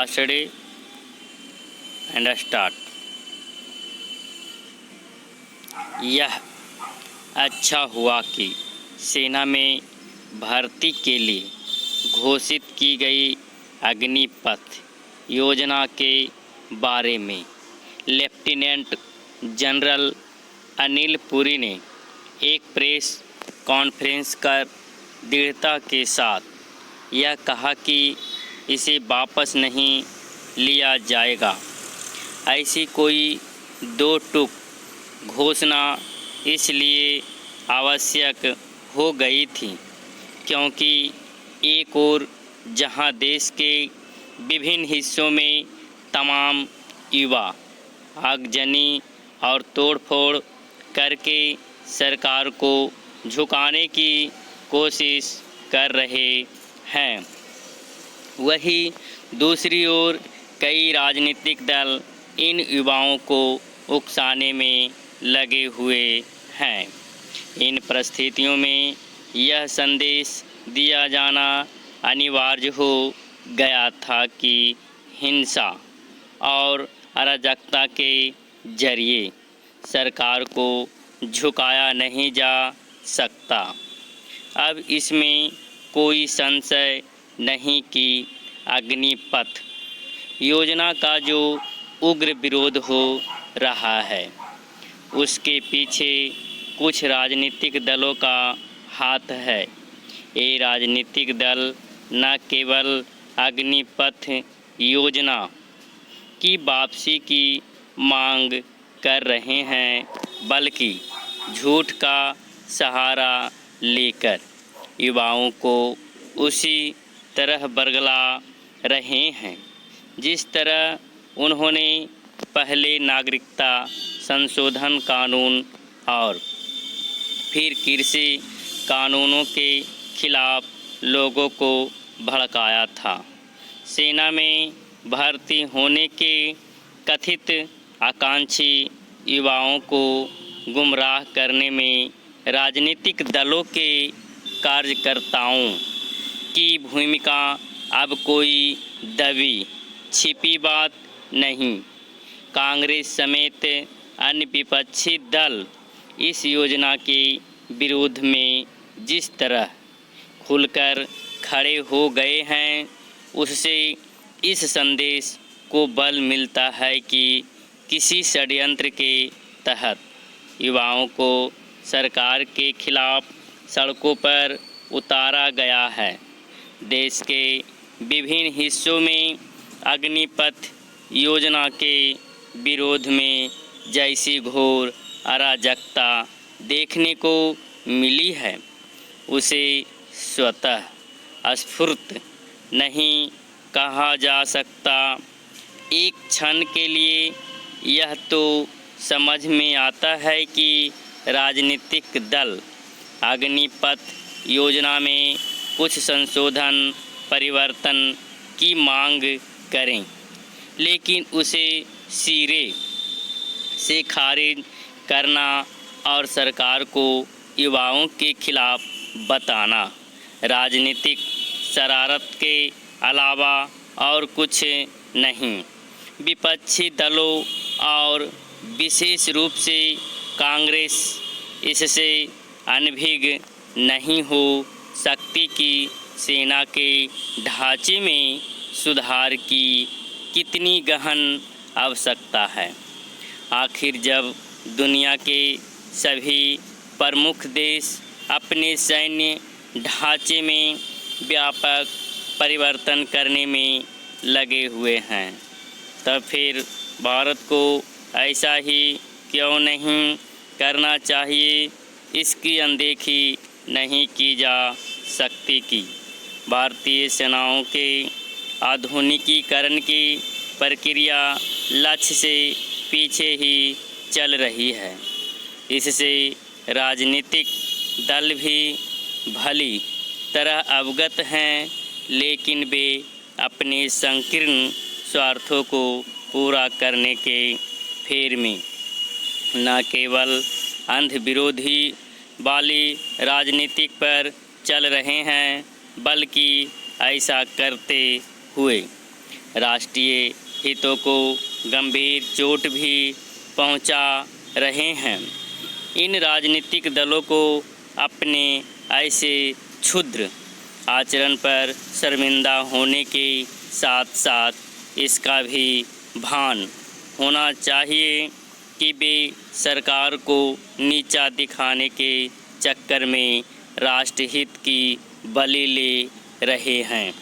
आषाढ़े and start. यह अच्छा हुआ कि सेना में भर्ती के लिए घोषित की गई अग्निपथ योजना के बारे में लेफ्टिनेंट जनरल अनिल पुरी ने एक प्रेस कॉन्फ्रेंस कर दृढ़ता के साथ यह कहा कि इसे वापस नहीं लिया जाएगा। ऐसी कोई दो टूक घोषणा इसलिए आवश्यक हो गई थी क्योंकि एक ओर जहां देश के विभिन्न हिस्सों में तमाम युवा आगजनी और तोड़फोड़ करके सरकार को झुकाने की कोशिश कर रहे हैं, वहीं दूसरी ओर कई राजनीतिक दल इन युवाओं को उकसाने में लगे हुए हैं। इन परिस्थितियों में यह संदेश दिया जाना अनिवार्य हो गया था कि हिंसा और अराजकता के जरिए सरकार को झुकाया नहीं जा सकता। अब इसमें कोई संशय नहीं कि अग्निपथ योजना का जो उग्र विरोध हो रहा है उसके पीछे कुछ राजनीतिक दलों का हाथ है। ये राजनीतिक दल न केवल अग्निपथ योजना की वापसी की मांग कर रहे हैं बल्कि झूठ का सहारा लेकर युवाओं को उसी तरह बरगला रहे हैं जिस तरह उन्होंने पहले नागरिकता संशोधन कानून और फिर कृषि कानूनों के खिलाफ लोगों को भड़काया था। सेना में भर्ती होने के कथित आकांक्षी युवाओं को गुमराह करने में राजनीतिक दलों के कार्यकर्ताओं की भूमिका अब कोई दबी छिपी बात नहीं। कांग्रेस समेत अन्य विपक्षी दल इस योजना के विरोध में जिस तरह खुलकर खड़े हो गए हैं उससे इस संदेश को बल मिलता है कि किसी षड्यंत्र के तहत युवाओं को सरकार के खिलाफ सड़कों पर उतारा गया है। देश के विभिन्न हिस्सों में अग्निपथ योजना के विरोध में जैसी घोर अराजकता देखने को मिली है उसे स्वतः स्फूर्त नहीं कहा जा सकता। एक क्षण के लिए यह तो समझ में आता है कि राजनीतिक दल अग्निपथ योजना में कुछ संशोधन परिवर्तन की मांग करें, लेकिन उसे सिरे से खारिज करना और सरकार को युवाओं के खिलाफ बताना राजनीतिक शरारत के अलावा और कुछ नहीं। विपक्षी दलों और विशेष रूप से कांग्रेस इससे अनभिज्ञ नहीं हो सकती कि सेना के ढांचे में सुधार की कितनी गहन आवश्यकता है। आखिर जब दुनिया के सभी प्रमुख देश अपने सैन्य ढांचे में व्यापक परिवर्तन करने में लगे हुए हैं, तब फिर भारत को ऐसा ही क्यों नहीं करना चाहिए। इसकी अनदेखी नहीं की जा सकती कि भारतीय सेनाओं के आधुनिकीकरण की प्रक्रिया लक्ष्य से पीछे ही चल रही है। इससे राजनीतिक दल भी भली तरह अवगत हैं, लेकिन वे अपने संकीर्ण स्वार्थों को पूरा करने के फेर में न केवल अंध विरोधी वाली राजनीतिक पर चल रहे हैं बल्कि ऐसा करते हुए राष्ट्रीय हितों को गंभीर चोट भी पहुंचा रहे हैं। इन राजनीतिक दलों को अपने ऐसे क्षुद्र आचरण पर शर्मिंदा होने के साथ साथ इसका भी भान होना चाहिए कि वे सरकार को नीचा दिखाने के चक्कर में राष्ट्रहित की बलि ले रहे हैं।